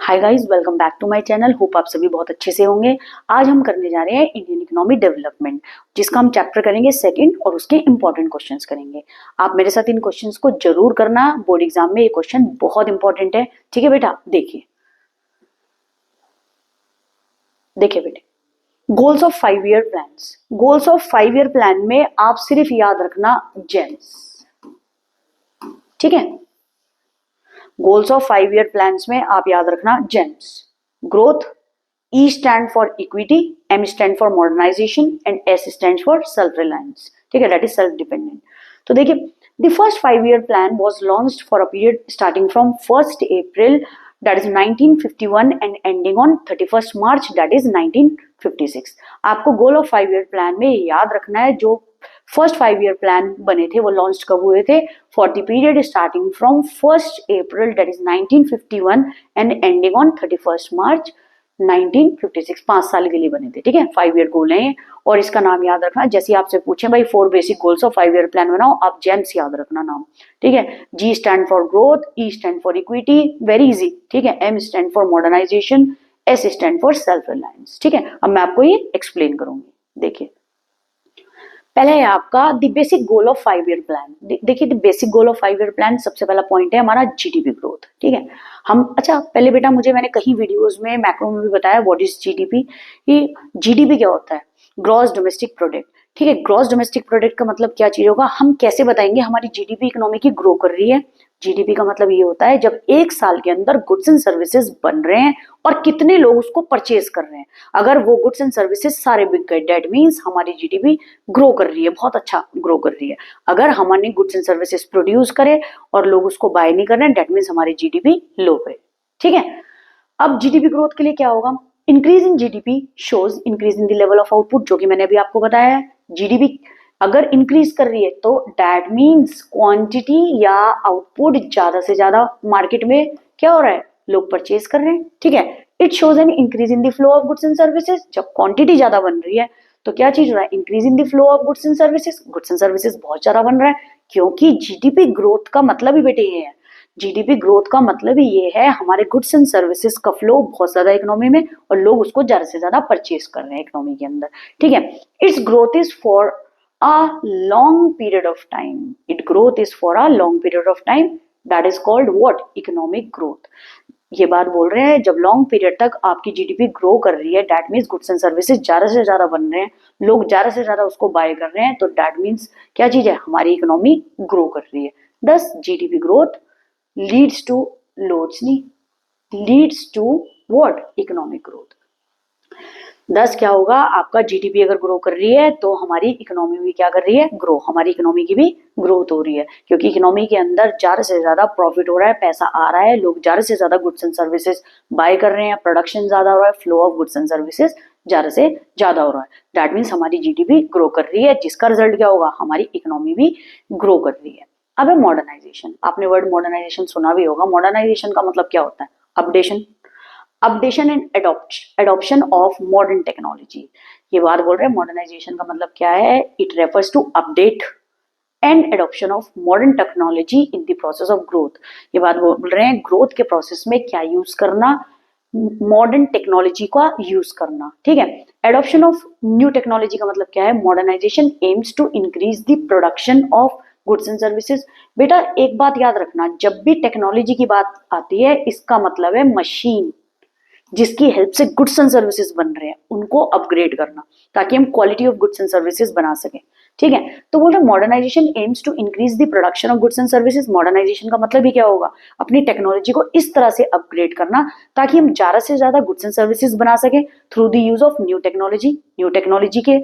Hi guys, welcome back to my channel. Hope आप सभी बहुत अच्छे से होंगे। आज हम करने जा रहे हैं इंडियन इकोनॉमी डेवलपमेंट, जिसका हम चैप्टर करेंगे सेकंड और उसके इंपॉर्टेंट क्वेश्चंस करेंगे। आप मेरे साथ इन क्वेश्चंस को जरूर करना, बोर्ड एग्जाम में ये क्वेश्चन बहुत इंपॉर्टेंट है। ठीक है बेटा, देखिए देखिए बेटे, goals of 5 year plans. Goals of 5 year plan में आप सिर्फ याद रखना जेम्स। ठीक है, गोल्स ऑफ 5 ईयर प्लान्स में आप याद रखना James. Growth, E stand for equity, M stand for modernization and S stands for self-reliance. ठीक है, that is self-dependent. तो देखिए, the first 5 year plan was launched for a period starting from 1st April that is 1951 and ending on 31st March that is 1956. आपको गोल of 5 year plan में याद रखना है जो फर्स्ट 5 ईयर प्लान बने थे वो लॉन्च कब हुए थे, for the period starting from 1st April that is 1951 and ending on 31st March 1956। 5 साल के लिए बने थे। ठीक है, 5 ईयर गोल है और इसका नाम याद रखना। जैसे आपसे पूछे भाई 4 basic goals of 5 year plan बनाओ, आप जेम्स याद रखना नाम। ठीक है, G stand for growth, E stand for equity, very easy. ठीक है, M stand for modernisation, S stand for self reliance. ठीक है, अब मैं आपको ये एक्सप्लेन करूंगी। देखिए, पहले है आपका the basic goal of 5 year plan. देखिए, the basic goal of 5 year plan, सबसे पहला पॉइंट है हमारा जीडीपी ग्रोथ। ठीक है, हम अच्छा पहले बेटा मैंने कहीं वीडियोस में मैक्रो में भी बताया व्हाट इज जीडीपी। कि जीडीपी क्या होता है, ग्रॉस डोमेस्टिक प्रोडक्ट। ठीक है, ग्रॉस डोमेस्टिक प्रोडक्ट का मतलब क्या चीज होगा, हम कैसे बताएंगे हमारी जीडीपी इकोनॉमी की ग्रो कर रही है। जीडीपी का मतलब ये होता है जब एक साल के अंदर गुड्स एंड सर्विसेज बन रहे हैं और कितने लोग उसको परचेज कर रहे हैं। अगर वो गुड्स एंड सर्विसेज सारे बिक गए, डेट मीन्स हमारी जीडीपी ग्रो कर रही है, बहुत अच्छा ग्रो कर रही है। अगर हमारे गुड्स एंड सर्विसेज प्रोड्यूस करे और लोग उसको बाय नहीं कर रहे हैं, डेट मीन्स हमारी जीडीपी लो है। ठीक है, अब जीडीपी ग्रोथ के लिए क्या होगा, increase in GDP shows increase in the level of output, जो कि मैंने अभी आपको बताया है। जीडीपी अगर इंक्रीज कर रही है तो दैट मीन्स क्वांटिटी या आउटपुट ज्यादा से ज्यादा मार्केट में क्या हो रहा है, लोग परचेज कर रहे हैं। ठीक है, it shows an increase in the flow of goods and services. जब क्वांटिटी ज्यादा बन रही है तो क्या चीज हो रहा है, increase in the flow of goods and services. Goods and services बहुत ज्यादा बन रहा है, क्योंकि जीडीपी ग्रोथ का मतलब ही बेटे ये है, जीडीपी ग्रोथ का मतलब ही ये है हमारे गुड्स एंड सर्विसेज का फ्लो बहुत ज्यादा इकोनॉमी में और लोग उसको ज्यादा से ज्यादा परचेज कर रहे हैं इकोनॉमी के अंदर। ठीक है, it's growth is for a long period of time. It growth is for a long period of time. That is called what? Economic growth. ये बात बोल रहे हैं जब लॉन्ग पीरियड तक आपकी जीडीपी ग्रो कर रही है, that means goods and services ज्यादा से ज्यादा बन रहे हैं, लोग ज्यादा से ज्यादा उसको बाय कर रहे हैं, तो दैट मीन्स क्या चीज है, हमारी इकोनॉमी ग्रो कर रही है। Thus GDP growth leads to loads नहीं leads to what, economic growth. Thus क्या होगा, आपका जीडीपी अगर ग्रो कर रही है तो हमारी इकोनॉमी भी क्या कर रही है, ग्रो। हमारी इकोनॉमी की भी ग्रोथ हो रही है, क्योंकि इकोनॉमी के अंदर ज्यादा से ज्यादा प्रॉफिट हो रहा है, पैसा आ रहा है, लोग ज्यादा से ज्यादा गुड्स एंड सर्विसेज बाय कर रहे हैं, प्रोडक्शन ज्यादा हो रहा है, flow of goods and services ज्यादा से ज्यादा हो रहा है। दैट मीन्स हमारी जीडीपी ग्रो कर रही है, जिसका रिजल्ट क्या होगा, हमारी इकोनॉमी भी ग्रो कर रही है। अब है मॉडर्नाइजेशन। आपने वर्ड मॉडर्नाइजेशन सुना भी होगा। मॉडर्नाइजेशन का मतलब क्या होता है, updation and adoption of modern technology. ये बात बोल रहे हैं मॉडर्नाइजेशन का मतलब क्या है, it refers to update and adoption of modern technology in the process of growth. ये बात बोल रहे हैं ग्रोथ के प्रोसेस में क्या यूज करना, मॉडर्न टेक्नोलॉजी का यूज करना। ठीक है, एडॉप्शन ऑफ न्यू टेक्नोलॉजी का मतलब क्या है, modernisation aims to increase the production of goods and services. बेटा एक बात याद रखना, जब भी टेक्नोलॉजी की बात आती है इसका मतलब है मशीन जिसकी हेल्प से गुड्स एंड सर्विसेज बन रहे हैं उनको अपग्रेड करना, ताकि हम quality of goods and services बना सकें। ठीक है, तो बोल रहे modernisation aims to increase the production of goods and services. Modernisation का मतलब ही क्या होगा, अपनी टेक्नोलॉजी को इस तरह से अपग्रेड करना ताकि हम ज्यादा से ज्यादा गुड्स एंड सर्विसेज बना सकें through the use of new technology के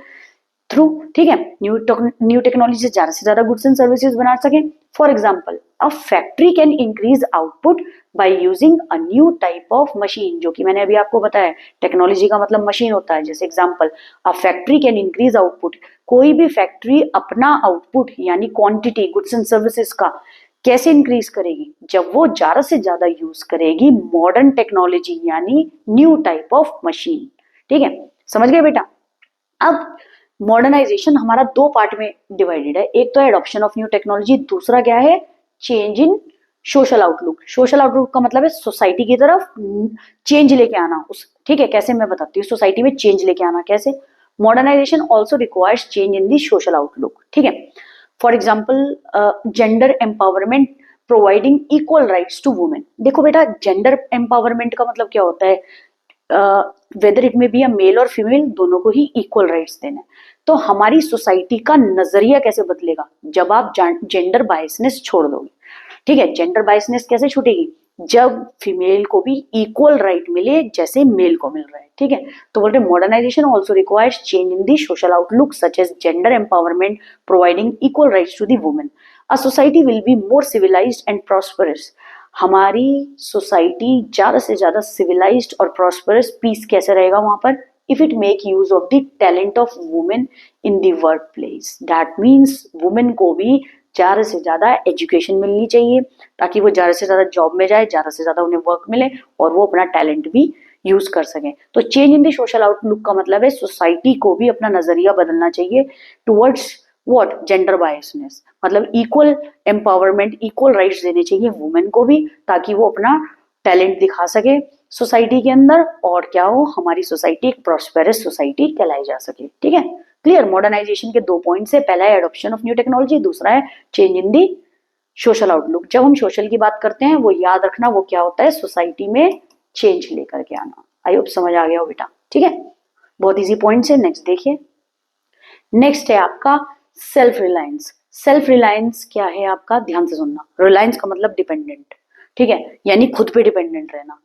थ्रू। ठीक है, न्यू टेक्नोलॉजी से ज्यादा गुड्स एंड सर्विसेज बना सके। For example, a factory can increase output by using a new type of machine, जो कि मैंने अभी आपको बताया टेक्नोलॉजी का मतलब मशीन होता है। जैसे example, a factory can increase output, कोई भी फैक्ट्री अपना आउटपुट यानी क्वांटिटी गुड्स एंड सर्विसेज का कैसे इंक्रीज करेगी, जब वो ज्यादा से ज्यादा यूज करेगी मॉडर्न टेक्नोलॉजी यानी न्यू टाइप ऑफ मशीन। ठीक है, समझ गए बेटा। अब मॉडर्नाइजेशन हमारा दो पार्ट में डिवाइडेड है, एक तो है एडॉप्शन ऑफ न्यू टेक्नोलॉजी, दूसरा क्या है, change in social outlook, social outlook का मतलब है सोसाइटी की तरफ चेंज लेके आना उस, ठीक है, कैसे मैं बताती हूँ, सोसाइटी में चेंज लेके आना कैसे। Modernisation also requires change in the social outlook, ठीक है। For example gender empowerment providing equal rights to women. देखो बेटा, जेंडर एम्पावरमेंट का मतलब क्या होता है, whether it may be a male और फीमेल, दोनों को ही इक्वल राइट्स देना। तो हमारी सोसाइटी का नजरिया कैसे बदलेगा, जब आप जेंडर बायसनेस छोड़ दोगे, ठीक है। जेंडर बायसनेस कैसे छूटेगी, जब फीमेल को भी इक्वल राइट मिले जैसे मेल को मिल रहा है, ठीक है। तो बोलते modernisation also requires change in the social outlook such as gender empowerment providing equal rights to the women. A society will be more civilised and prosperous. हमारी सोसाइटी ज्यादा से ज्यादा सिविलाइज्ड और प्रॉस्परस, पीस कैसे रहेगा वहां पर, if it make use of the talent of women in the work place. That means women को भी ज्यादा से ज्यादा एजुकेशन मिलनी चाहिए ताकि वो ज्यादा से ज्यादा जॉब में जाए, ज्यादा से ज्यादा उन्हें वर्क मिले और वो अपना टैलेंट भी यूज कर सकें। तो change in the social outlook का मतलब है सोसाइटी को भी अपना नजरिया बदलना चाहिए टुवर्ड्स व्हाट, जेंडर बायसनेस, मतलब इक्वल एम्पावरमेंट, इक्वल राइट्स देने चाहिए वुमेन को भी ताकि वो अपना टैलेंट दिखा सके सोसाइटी के अंदर, और क्या हो, हमारी सोसाइटी एक प्रॉस्पेरस सोसाइटी कहलाई जा सके, ठीक है। क्लियर। मॉडर्नाइजेशन के दो पॉइंट्स है, पहला है एडॉप्शन ऑफ न्यू टेक्नोलॉजी, दूसरा है change in the social outlook. जब हम सोशल की बात करते हैं वो याद रखना वो क्या होता है, सोसाइटी में चेंज लेकर के आना। आई होप समझ आ गया हो बेटा, ठीक है। बहुत इजी पॉइंट्स है। नेक्स्ट देखिए, नेक्स्ट है आपका सेल्फ रिलायंस। सेल्फ रिलायंस क्या है आपका, ध्यान से सुनना। रिलायंस का मतलब डिपेंडेंट, ठीक है, यानी खुद पे डिपेंडेंट रहना।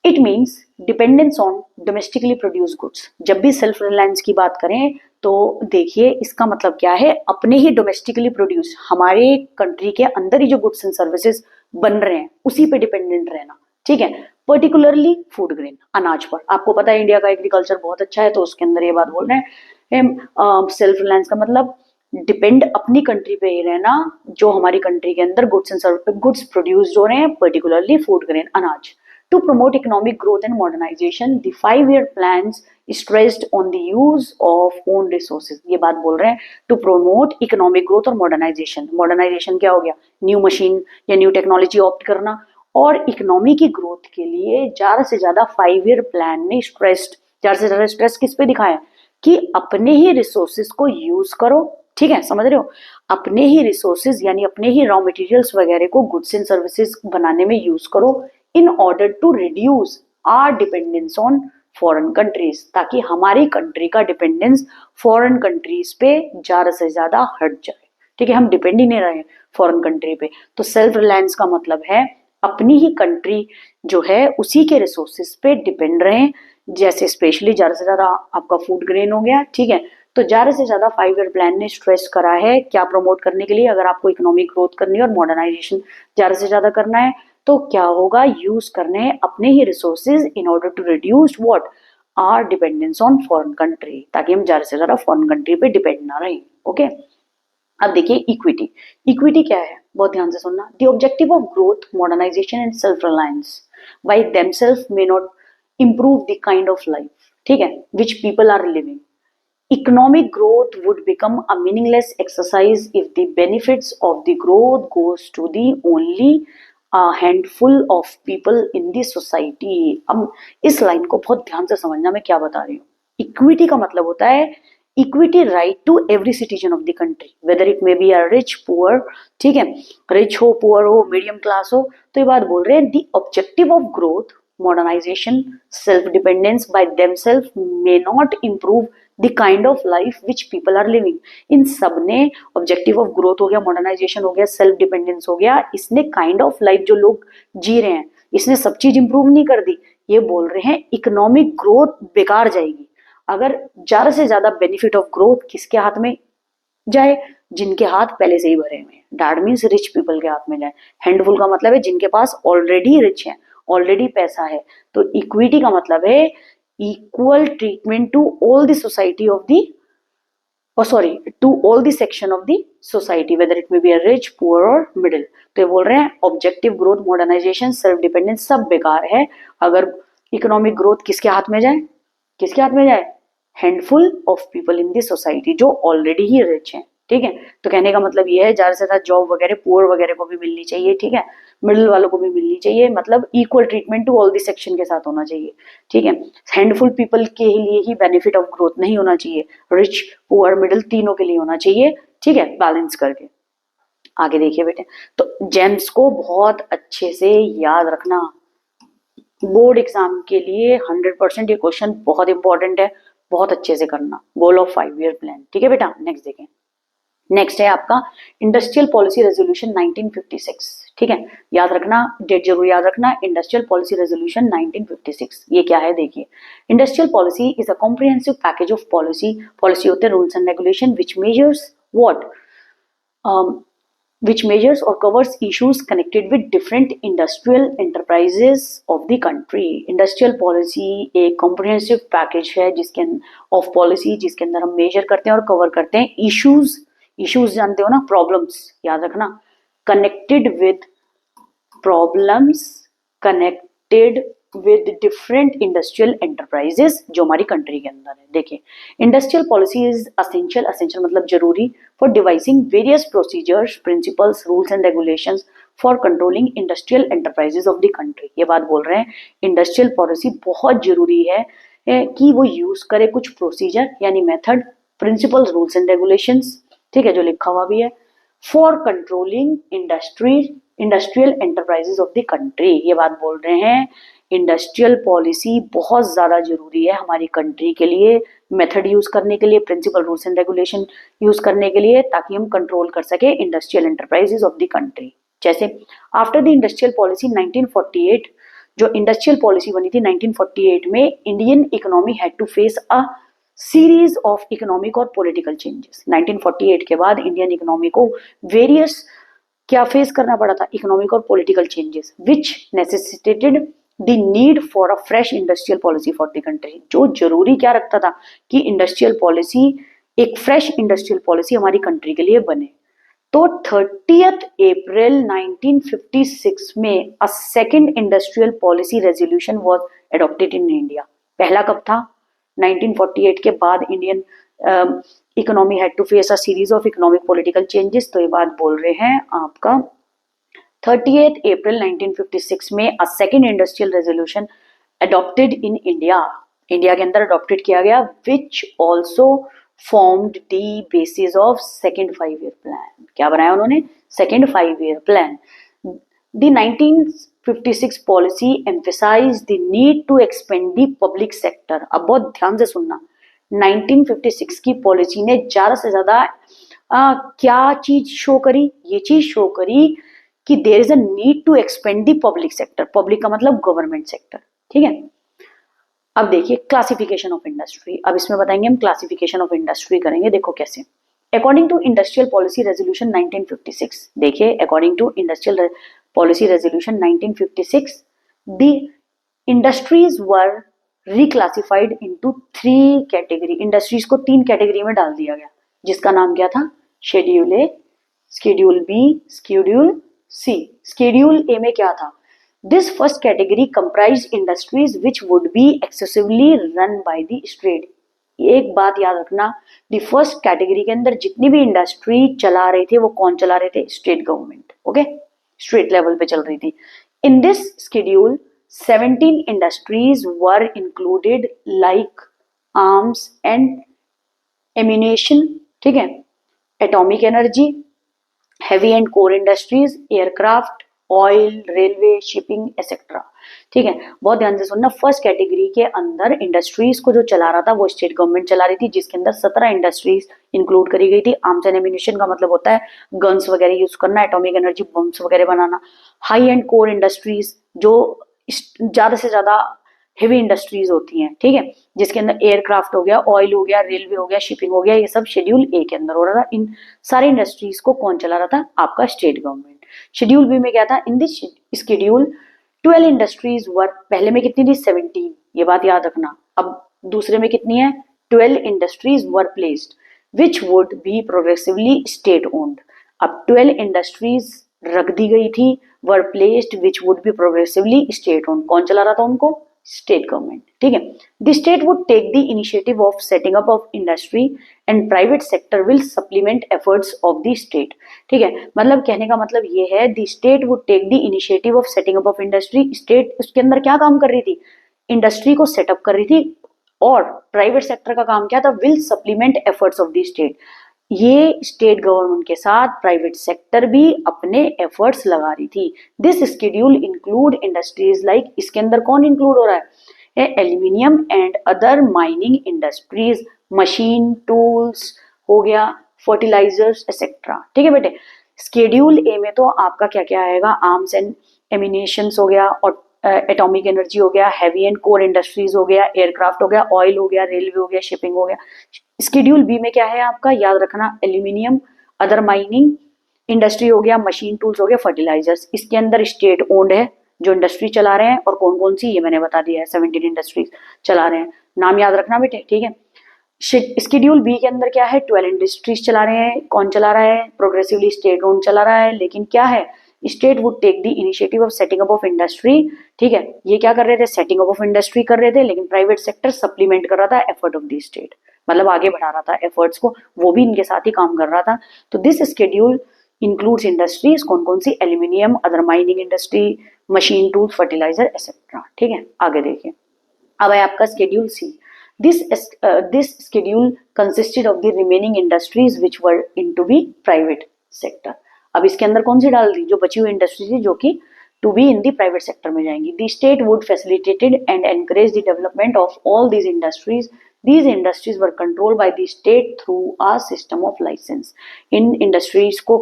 It means dependence on domestically produce goods. जब भी सेल्फ रिलायंस की बात करें तो देखिए इसका मतलब क्या है, अपने ही डोमेस्टिकली प्रोड्यूस, हमारे कंट्री के अंदर ही जो गुड्स एंड सर्विसेज बन रहे हैं उसी पे डिपेंडेंट रहना, ठीक है। पर्टिकुलरली फूड ग्रेन, अनाज पर। आपको पता है इंडिया का एग्रीकल्चर बहुत अच्छा है, तो उसके अंदर ये बात बोल रहे हैं। सेल्फ रिलायंस का मतलब डिपेंड अपनी कंट्री पे ही रहना, जो हमारी कंट्री के अंदर गुड्स प्रोड्यूस हो रहे हैं, पर्टिकुलरली फूड ग्रेन, अनाज। To promote economic growth and modernization, the 5-year plans stressed on the use of own resources। ये बात बोल रहे हैं to promote economic growth और modernization। modernization क्या हो गया, न्यू मशीन या न्यू टेक्नोलॉजी ऑप्ट करना, और इकोनॉमी की ग्रोथ के लिए ज्यादा से ज्यादा 5-year प्लान में स्ट्रेस्ड, ज्यादा से ज्यादा स्ट्रेस किस पे दिखाया कि अपने ही रिसोर्सेज को यूज करो, ठीक है, समझ रहे हो। अपने ही रिसोर्सेज यानी अपने ही रॉ मटेरियल्स वगैरह को गुड्स एंड सर्विसेज बनाने में यूज करो in order to reduce our dependence on foreign countries, ताकि हमारी कंट्री का डिपेंडेंस फॉरेन कंट्रीज पे ज्यादा से ज्यादा हट जाए, ठीक है। हम डिपेंड ही नहीं रहे फॉरेन कंट्री पे। तो सेल्फ रिलायंस का मतलब है अपनी ही कंट्री जो है उसी के रिसोर्सेज पे डिपेंड रहे, जैसे स्पेशली ज्यादा से ज्यादा आपका फूड ग्रेन हो गया, ठीक है। तो ज्यादा से ज्यादा 5-year प्लान ने स्ट्रेस करा है क्या प्रमोट करने के लिए, अगर आपको इकोनॉमिक ग्रोथ करनी है और मॉडर्नाइजेशन ज्यादा से ज्यादा करना है तो क्या होगा, यूज करने हैं अपने ही resources in order to reduce what, our dependence on foreign country, ताकि हम ज्यादा से ज्यादा फॉरेन कंट्री पे डिपेंड ना रहे, ओके। अब देखिए इक्विटी। इक्विटी क्या है, बहुत ध्यान से सुनना। The objective of growth, modernisation and self reliance by themselves may not improve the kind of life, ठीक है, which people are living. Economic growth would become a meaningless exercise if the benefits of the growth goes to the only handful of people in the society. अब इस line को बहुत ध्यान से समझना मैं क्या बता रही हूँ। इक्विटी का मतलब होता है equity right to every citizen of the country, whether it may be a rich poor, ठीक है, रिच हो पुअर हो मीडियम क्लास हो। तो ये बात बोल रहे हैं the objective of growth, modernisation, self dependence by themselves may not improve the kind of life which people are living. इन सब ने, ऑब्जेक्टिव ऑफ ग्रोथ हो गया, मॉडर्नाइजेशन हो गया, सेल्फ डिपेंडेंस हो गया, इसने काइंड ऑफ लाइफ जो लोग जी रहे हैं इसने सब चीज इंप्रूव नहीं कर दी। ये बोल रहे हैं इकोनॉमिक ग्रोथ बेकार जाएगी अगर ज्यादा से ज्यादा बेनिफिट ऑफ ग्रोथ किसके हाथ में जाए, जिनके हाथ पहले से ही भरे हुए हैं। दैट मीन्स रिच पीपल के हाथ में जाए। हैंडफुल का मतलब है जिनके पास ऑलरेडी रिच है, ऑलरेडी पैसा है। तो इक्विटी का मतलब है equal treatment to all the society of the, to all the section of the society, whether it may be a rich, poor or middle। तो ये बोल रहे हैं objective growth, modernisation, self dependence सब बेकार है अगर इकोनॉमिक ग्रोथ किसके हाथ में जाए, किसके हाथ में जाए, handful of people in the society जो ऑलरेडी ही रिच हैं, ठीक है। तो कहने का मतलब ये है ज्यादा से ज्यादा जॉब वगैरह पुअर वगैरह को भी मिलनी चाहिए, ठीक है, मिडिल वालों को भी मिलनी चाहिए, मतलब equal treatment to all the section के साथ होना चाहिए, ठीक है। हैंडफुल पीपल के लिए ही बेनिफिट ऑफ ग्रोथ नहीं होना चाहिए, रिच पुअर मिडिल तीनों के लिए होना चाहिए, ठीक है, बैलेंस करके। आगे देखिए बेटे, तो जेम्स को बहुत अच्छे से याद रखना, बोर्ड एग्जाम के लिए 100% ये क्वेश्चन बहुत इंपॉर्टेंट है, बहुत अच्छे से करना। गोल ऑफ 5 ईयर प्लान, ठीक है बेटा। नेक्स्ट देखें, नेक्स्ट है आपका इंडस्ट्रियल पॉलिसी रेजोल्यूशन 1956, ठीक है, याद रखना, डेट जरूर याद रखना, इंडस्ट्रियल पॉलिसी रेजोल्यूशन 1956। ये क्या है देखिए, industrial policy is a comprehensive package of policy, policy होते हैं rules and regulation which measures what, which measures or covers issues connected with different industrial enterprises of the country. Industrial policy एक comprehensive package है जिसके of policy जिसके अंदर हम measure करते हैं और cover करते हैं issues जानते हो ना, problems याद रखना, connected with problems connected with different industrial enterprises जो हमारी कंट्री के अंदर है। देखिए, industrial policy is essential, essential मतलब जरूरी, for devising various procedures principles rules and regulations for controlling industrial enterprises of the country. ये बात बोल रहे हैं, इंडस्ट्रियल पॉलिसी बहुत जरूरी है कि वो यूज करे कुछ प्रोसीजर यानी method, principles rules and regulations, ठीक है, जो लिखा हुआ भी है, for controlling industrial enterprises of the country. ये बात बोल रहे हैं, इंडस्ट्रियल पॉलिसी बहुत ज्यादा जरूरी है हमारी कंट्री के लिए, मेथड यूज करने के लिए, principal rules and regulation use करने के लिए, ताकि हम कंट्रोल कर सके industrial enterprises of the country. जैसे आफ्टर द इंडस्ट्रियल पॉलिसी 1948, जो इंडस्ट्रियल पॉलिसी बनी थी 1948 में, Indian economy had to face a series of economic और पॉलिटिकल चेंजेस। 1948 के बाद इंडियन इकोनॉमी को वेरियस क्या फेस करना पड़ा था, इकोनॉमिक और political changes which necessitated the need for a fresh industrial policy for the country. जो जरूरी क्या रखता था कि इंडस्ट्रियल पॉलिसी, एक फ्रेश इंडस्ट्रियल पॉलिसी हमारी कंट्री के लिए बने। तो 30 अप्रैल 1956 में a second industrial policy resolution was adopted in India. पहला कब था, 1948 के बाद Indian economy had to face a series of economic political changes. तो ये बात बोल रहे हैं आपका 30 अप्रैल 1956 में a second industrial resolution adopted in India, India के अंदर अडॉप्टेड किया गया, which also formed the basis of second 5 year plan. क्या बनाया उन्होंने, second 5 year plan. The 1956 policy emphasise the need to expand the public sector. अब बहुत ध्यान से सुनना, 1956 की पॉलिसी ने ज्यादा से ज्यादा क्या चीज शो करी, ये चीज शो करी कि there is a need to expand the public sector, public का मतलब गवर्नमेंट सेक्टर, ठीक है। अब देखिए क्लासिफिकेशन ऑफ इंडस्ट्री, अब इसमें बताएंगे हम क्लासिफिकेशन ऑफ इंडस्ट्री करेंगे, देखो कैसे। According to industrial policy resolution 1956, देखिए according to industrial policy resolution 1956, the industries were reclassified into 3 category. Industries को 3 कैटेगरी में डाल दिया गया, जिसका नाम क्या था, schedule A, schedule B, schedule C. Schedule A में क्या था, this first category comprise industries which would be excessively run by the state. एक बात याद रखना, द फर्स्ट कैटेगरी के अंदर जितनी भी इंडस्ट्री चला रहे थे वो कौन चला रहे थे, state government, okay, state level पे चल रही थी। In this schedule 17 industries were included like arms and ammunition, ठीक है, atomic energy, heavy and core industries, aircraft, oil, railway, shipping etcetera, ठीक है। बहुत ध्यान से सुनना, फर्स्ट कैटेगरी के अंदर इंडस्ट्रीज को जो चला रहा था वो स्टेट गवर्नमेंट चला रही थी, जिसके अंदर 17 इंडस्ट्रीज इंक्लूड करी गई थी। आर्म्स एंड एम्यूनेशन का मतलब होता है गन्स वगैरह यूज करना, एटॉमिक एनर्जी बम्स वगैरह बनाना। हाई एंड कोर इंडस्ट्रीज जो ज्यादा से ज्यादा हेवी इंडस्ट्रीज होती हैं, ठीक है, जिसके अंदर एयरक्राफ्ट हो गया, ऑयल हो गया, रेलवे हो गया, शिपिंग हो गया, ये सब शेड्यूल ए के अंदर हो रहा था। इन सारी इंडस्ट्रीज को कौन चला रहा था, आपका स्टेट गवर्नमेंट। शेड्यूल बी में क्या था, इन दिस शेड्यूल 12 इंडस्ट्रीज वर, पहले में कितनी थी, 17, ये बात याद रखना। अब दूसरे में कितनी है, 12 industries were placed which would be progressively state owned. अब 12 इंडस्ट्रीज रख दी गई थी, were placed which would be progressively state owned. कौन चला रहा था उनको, स्टेट गवर्नमेंट, ठीक है। The state would take the initiative of setting up of industry and private sector will supplement efforts of the state, ठीक है। मतलब कहने का मतलब ये है, the state would take the initiative of setting up of industry, state उसके अंदर क्या काम कर रही थी, इंडस्ट्री को सेटअप कर रही थी, और प्राइवेट सेक्टर का काम क्या था, will supplement efforts of the state, ये स्टेट गवर्नमेंट के साथ प्राइवेट सेक्टर भी अपने एफर्ट्स लगा रही थी। This schedule include industries like, इसके अंदर कौन इंक्लूड हो रहा है, aluminium and other mining industries, machine tools हो गया, फर्टिलाइजर्स एक्सेट्रा, ठीक है बेटे। स्केड्यूल ए में तो आपका क्या क्या आएगा, आर्म्स एंड एमिनेशंस हो गया, और एटॉमिक एनर्जी हो गया, हैवी एंड कोर इंडस्ट्रीज हो गया, एयरक्राफ्ट हो गया, ऑयल हो गया, रेलवे हो गया, शिपिंग हो गया। स्केड्यूल बी में क्या है आपका, याद रखना, एल्यूमिनियम, अदर माइनिंग इंडस्ट्री हो गया, मशीन टूल्स हो गया, फर्टिलाइजर्स। इसके अंदर स्टेट ओन्ड है जो इंडस्ट्री चला रहे हैं, और कौन कौन सी ये मैंने बता दिया है, 17 इंडस्ट्रीज चला रहे हैं, नाम याद रखना बेटे, ठीक है। स्केड्यूल बी के अंदर क्या है, 12 इंडस्ट्रीज चला रहे हैं, कौन चला रहा है, प्रोग्रेसिवली स्टेट ओन्ड चला रहा है, लेकिन क्या है, state would take the initiative of setting up of industry, ठीक है। ये क्या कर रहे थे, सेटिंग अप ऑफ इंडस्ट्री कर रहे थे, लेकिन प्राइवेट सेक्टर सप्लीमेंट कर रहा था एफर्ट ऑफ द स्टेट, मतलब आगे बढ़ा रहा था एफर्ट्स को, वो भी इनके साथ ही काम कर रहा था। तो दिस स्केड्यूल इंक्लूड्स इंडस्ट्रीज, कौन कौन सी, aluminium, other mining industry, machine tool, fertiliser etcetera, ठीक है। आगे देखिए, अब है आपका schedule C. This schedule consisted of the remaining industries which were into the private sector. अब इसके अंदर कौन सी डाल दी, जो बची हुई इंडस्ट्री थी जो कि to be in the private sector में जाएंगी। The state would facilitated and encourage the development of all these industries. These industries were controlled by the state through a system of license. In industries को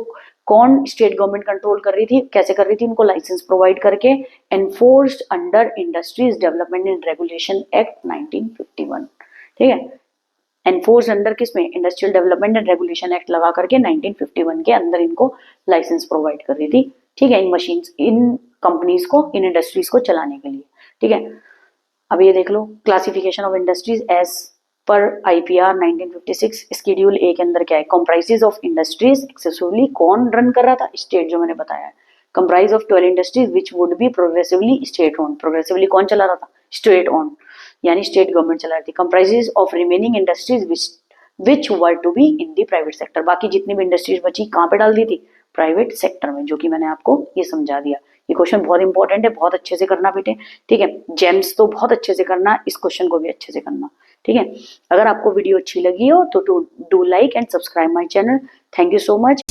कौन state government control कर रही थी, कैसे कर रही थी, इनको लाइसेंस प्रोवाइड करके, enforced under industries development and regulation act 1951, ठीक है। एनफोर्स अंडर किसमें, industrial development and regulation act लगा करके 1951 के अंदर इनको लाइसेंस प्रोवाइड कर रही थी, ठीक है, इन मशीन्स, इन कंपनीज को, इन इंडस्ट्रीज को चलाने के लिए, ठीक है। अब ये देख लो, classification of industries as per IPR 1956, schedule A के अंदर क्या है, कंप्राइजेस ऑफ इंडस्ट्रीज एक्सेसिवली, कौन रन कर रहा था, स्टेट, जो मैंने बताया है, comprise of 12 industries which would be progressively state own, progressively कौन चला रहा था, स्टेट ओन, यानी स्टेट गवर्नमेंट चला रही थी। Comprises of remaining industries which were to be in the private sector, बाकी जितनी भी इंडस्ट्रीज बची कहाँ पे डाल दी थी, प्राइवेट सेक्टर में, जो कि मैंने आपको ये समझा दिया। ये क्वेश्चन बहुत इंपॉर्टेंट है, बहुत अच्छे से करना बेटे, ठीक है। जेम्स तो बहुत अच्छे से करना, इस क्वेश्चन को भी अच्छे से करना, ठीक है। अगर आपको वीडियो अच्छी लगी हो तो do like and subscribe my channel. Thank you so much.